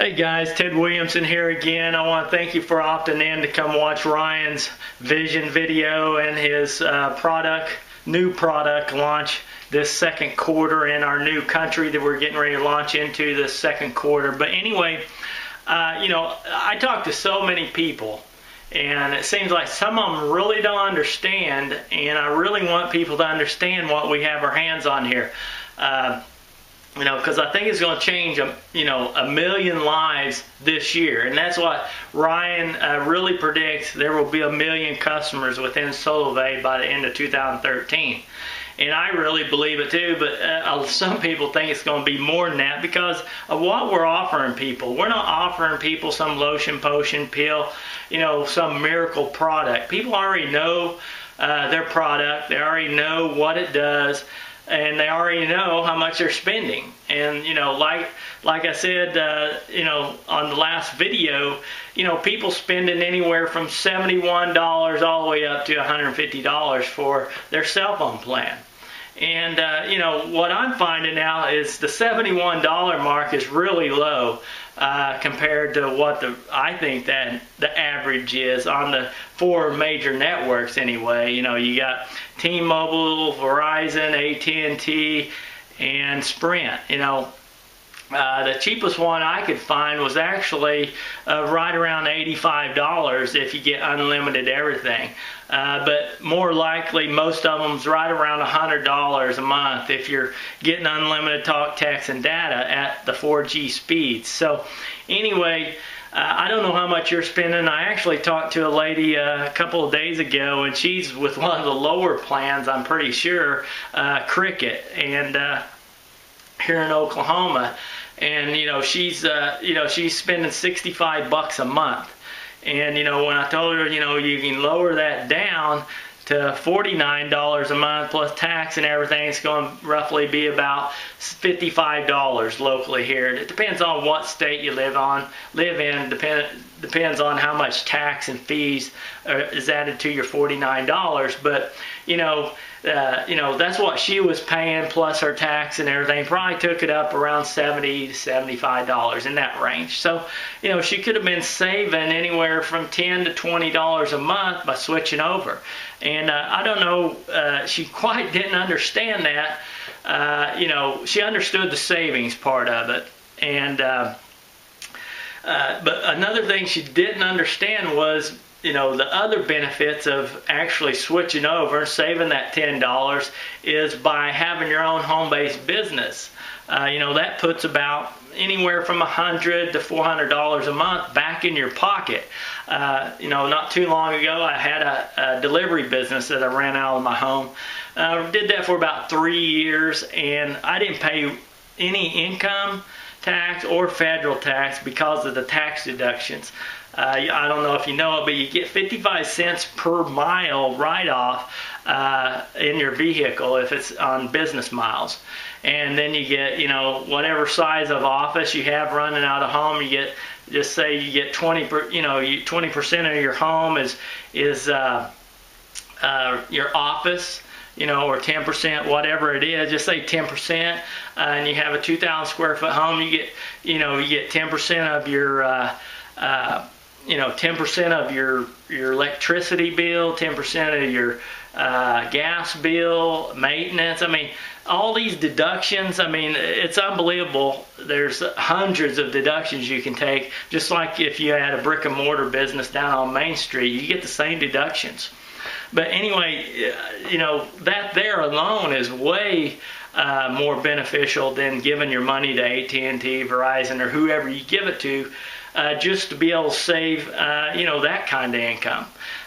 Hey guys, Ted Williamson here again. I want to thank you for opting in to come watch Ryan's vision video and his new product launch this second quarter in our new country that we're getting ready to launch into this second quarter. But anyway, I talk to so many people, and it seems like some of them really don't understand, and I really want people to understand what we have our hands on here. Because I think it's going to change, a million lives this year. And that's what Ryan really predicts. There will be 1 million customers within Solvay by the end of 2013. And I really believe it too, but some people think it's going to be more than that because of what we're offering people. We're not offering people some lotion, potion, pill, some miracle product. People already know their product. They already know what it does. And they already know how much they're spending. And like I said, on the last video, people spending anywhere from $71 all the way up to $150 for their cell phone plan. And what I'm finding out is the $71 mark is really low compared to what I think that the average is on the 4 major networks anyway. You got T-Mobile, Verizon, AT&T, and Sprint. The cheapest one I could find was actually right around $85 if you get unlimited everything. But more likely, most of them's right around $100 a month if you're getting unlimited talk, text, and data at the 4G speeds. So anyway, I don't know how much you're spending. I actually talked to a lady a couple of days ago, and she's with one of the lower plans, I'm pretty sure, Cricket, and here in Oklahoma. And she's spending $65 a month. And when I told her you can lower that down to $49 a month plus tax and everything, it's going to roughly be about $55 locally here. It depends on what state you live in. Depends on how much tax and fees is added to your $49. But that's what she was paying plus her tax and everything. Probably took it up around $70 to $75 in that range. So she could have been saving anywhere from $10 to $20 a month by switching over. And I don't know, she quite didn't understand that. She understood the savings part of it, and but another thing she didn't understand was the other benefits of actually switching over, saving that $10, is by having your own home-based business. That puts about anywhere from $100 to $400 a month back in your pocket. Not too long ago, I had a delivery business that I ran out of my home. Did that for about 3 years, and I didn't pay any income tax or federal tax because of the tax deductions. I don't know if you know it, but you get 55 cents per mile write-off in your vehicle if it's on business miles. And then you get, whatever size of office you have running out of home, you get, just say you get 20% of your home is your office, or 10%, whatever it is, just say 10%, and you have a 2,000 square foot home, you get 10% of your 10% of your electricity bill, 10% of your gas bill, maintenance. All these deductions, it's unbelievable. There's hundreds of deductions you can take, just like if you had a brick and mortar business down on Main Street, you get the same deductions. But anyway, that there alone is way more beneficial than giving your money to AT&T, Verizon, or whoever you give it to, just to be able to save, that kind of income.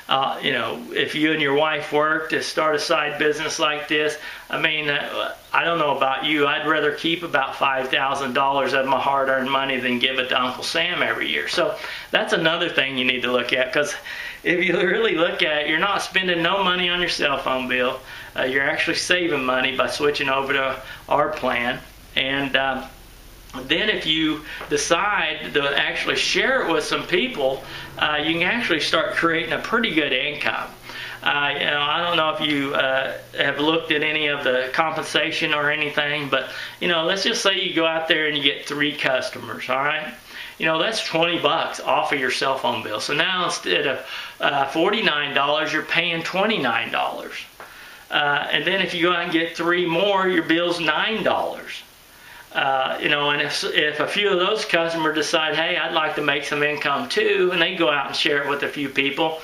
If you and your wife work to start a side business like this, I don't know about you, I'd rather keep about $5,000 of my hard-earned money than give it to Uncle Sam every year. So that's another thing you need to look at, because if you really look at it, you're not spending no money on your cell phone bill. You're actually saving money by switching over to our plan. And Then if you decide to actually share it with some people, you can actually start creating a pretty good income. I don't know if you have looked at any of the compensation or anything, but let's just say you go out there and you get 3 customers, all right? That's $20 off of your cell phone bill. So now instead of $49, you're paying $29. And then if you go out and get 3 more, your bill's $9. And if a few of those customers decide, hey, I'd like to make some income too, and they go out and share it with a few people,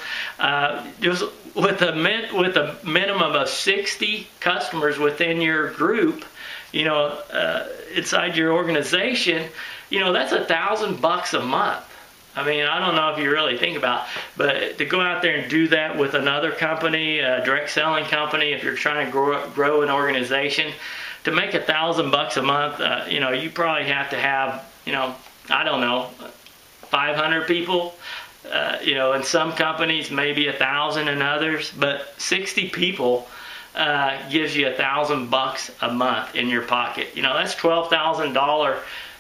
just with a minimum of 60 customers within your group, inside your organization, that's $1,000 a month. I mean, I don't know if you really think about it, but to go out there and do that with another company, a direct selling company, if you're trying to grow an organization, to make $1,000 a month, you probably have to have, I don't know, 500 people. In some companies, maybe 1,000 in others, but 60 people gives you $1,000 a month in your pocket. That's $12,000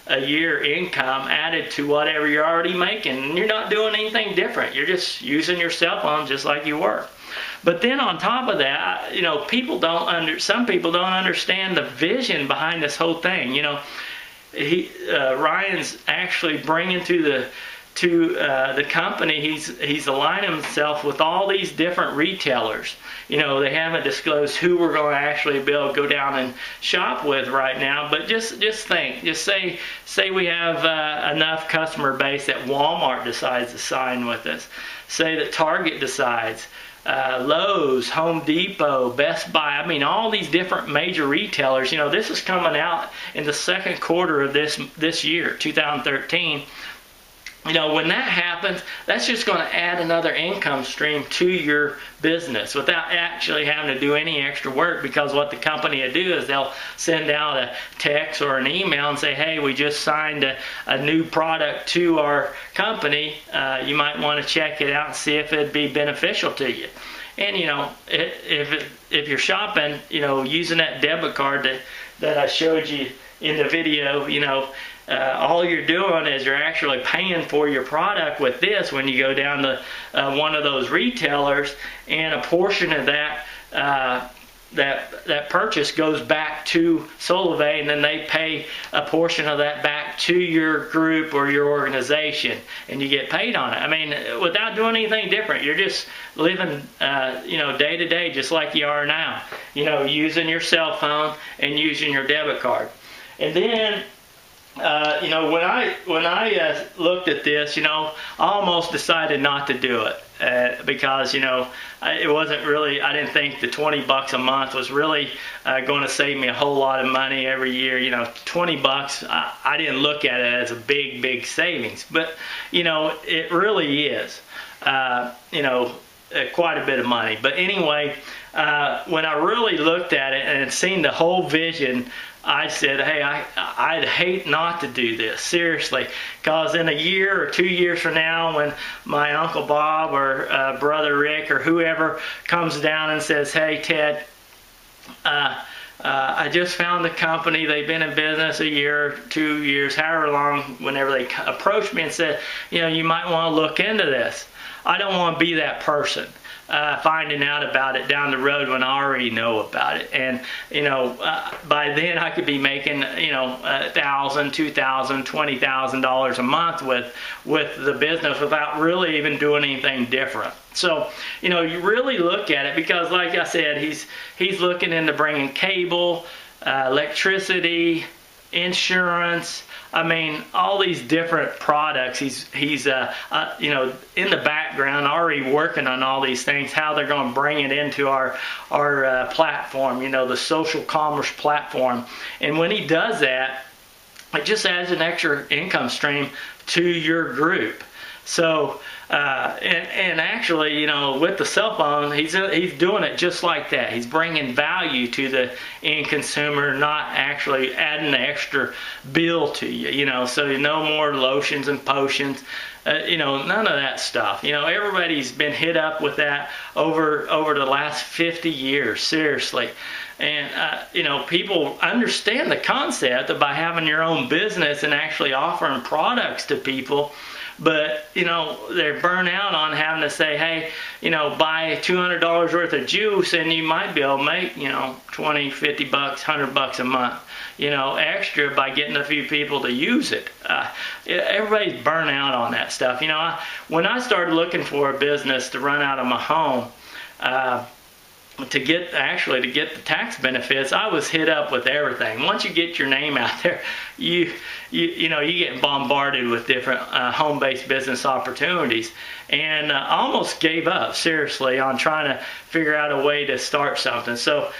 a year income added to whatever you're already making, and you're not doing anything different. You're just using your cell phone just like you were. But then on top of that, some people don't understand the vision behind this whole thing. Ryan's actually bringing to the company, he's aligning himself with all these different retailers. They haven't disclosed who we're going to actually be able to go down and shop with right now, but just think, just say we have enough customer base that Walmart decides to sign with us. Say that Target decides, Lowe's, Home Depot, Best Buy, all these different major retailers. This is coming out in the second quarter of this year, 2013. When that happens, that's just going to add another income stream to your business without actually having to do any extra work, because what the company will do is they'll send out a text or an email and say, hey, we just signed a new product to our company. You might want to check it out and see if it'd be beneficial to you. And, if you're shopping, using that debit card that I showed you in the video, all you're doing is you're actually paying for your product with this when you go down to one of those retailers, and a portion of that purchase goes back to Solivay, and then they pay a portion of that back to your group or your organization, and you get paid on it. Without doing anything different, you're just living, day to day, just like you are now. Using your cell phone and using your debit card. And then, when I looked at this, I almost decided not to do it because, it wasn't really, I didn't think the $20 a month was really going to save me a whole lot of money every year. $20, I didn't look at it as a big savings, but, it really is, quite a bit of money. But anyway, when I really looked at it and seen the whole vision, I said, hey, I'd hate not to do this, seriously, because in a year or 2 years from now, when my Uncle Bob or Brother Rick or whoever comes down and says, hey, Ted, I just found the company, they've been in business a year, 2 years, however long, whenever they approached me and said, you might want to look into this. I don't want to be that person. Finding out about it down the road when I already know about it. And, by then I could be making, $1,000, $2,000, $20,000 a month with the business without really even doing anything different. So, you really look at it, because like I said, he's looking into bringing cable, electricity, insurance, all these different products. He's in the background already working on all these things, how they're going to bring it into our platform, the social commerce platform. And when he does that, it just adds an extra income stream to your group. So, and actually, with the cell phone, he's doing it just like that. He's bringing value to the end consumer, not actually adding an extra bill to you. So no more lotions and potions, none of that stuff. Everybody's been hit up with that over the last 50 years, seriously. And, people understand the concept of by having your own business and actually offering products to people. But, they burn out on having to say, hey, buy $200 worth of juice and you might be able to make, 20, 50 bucks, $100 a month, extra by getting a few people to use it. Everybody's burnt out on that stuff. When I started looking for a business to run out of my home, to get the tax benefits, I was hit up with everything. Once you get your name out there, you get bombarded with different home-based business opportunities, and I almost gave up, seriously, on trying to figure out a way to start something. So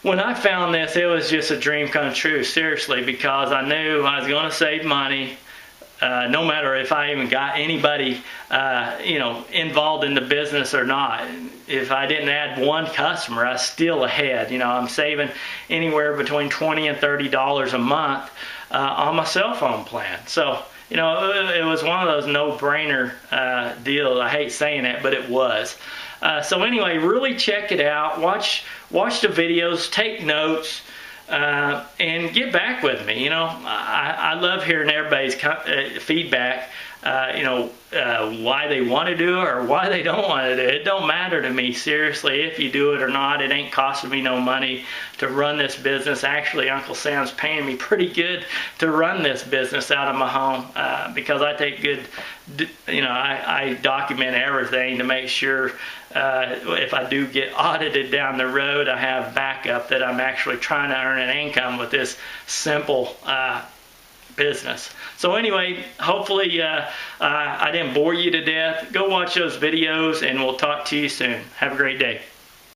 when I found this, it was just a dream come true, seriously, because I knew I was going to save money. No matter if I even got anybody, involved in the business or not. If I didn't add one customer, I was still ahead. I'm saving anywhere between $20 and $30 a month on my cell phone plan. So, it was one of those no-brainer deals. I hate saying it, but it was. So anyway, really check it out. Watch the videos, take notes. And get back with me. I love hearing everybody's feedback, why they want to do it or why they don't want to do it. It don't matter to me, seriously, if you do it or not. It ain't costing me no money to run this business. Actually, Uncle Sam's paying me pretty good to run this business out of my home because I take good, I document everything to make sure if I do get audited down the road, I have backup that I'm actually trying to earn an income with this simple business. So anyway, hopefully I didn't bore you to death. Go watch those videos and we'll talk to you soon. Have a great day.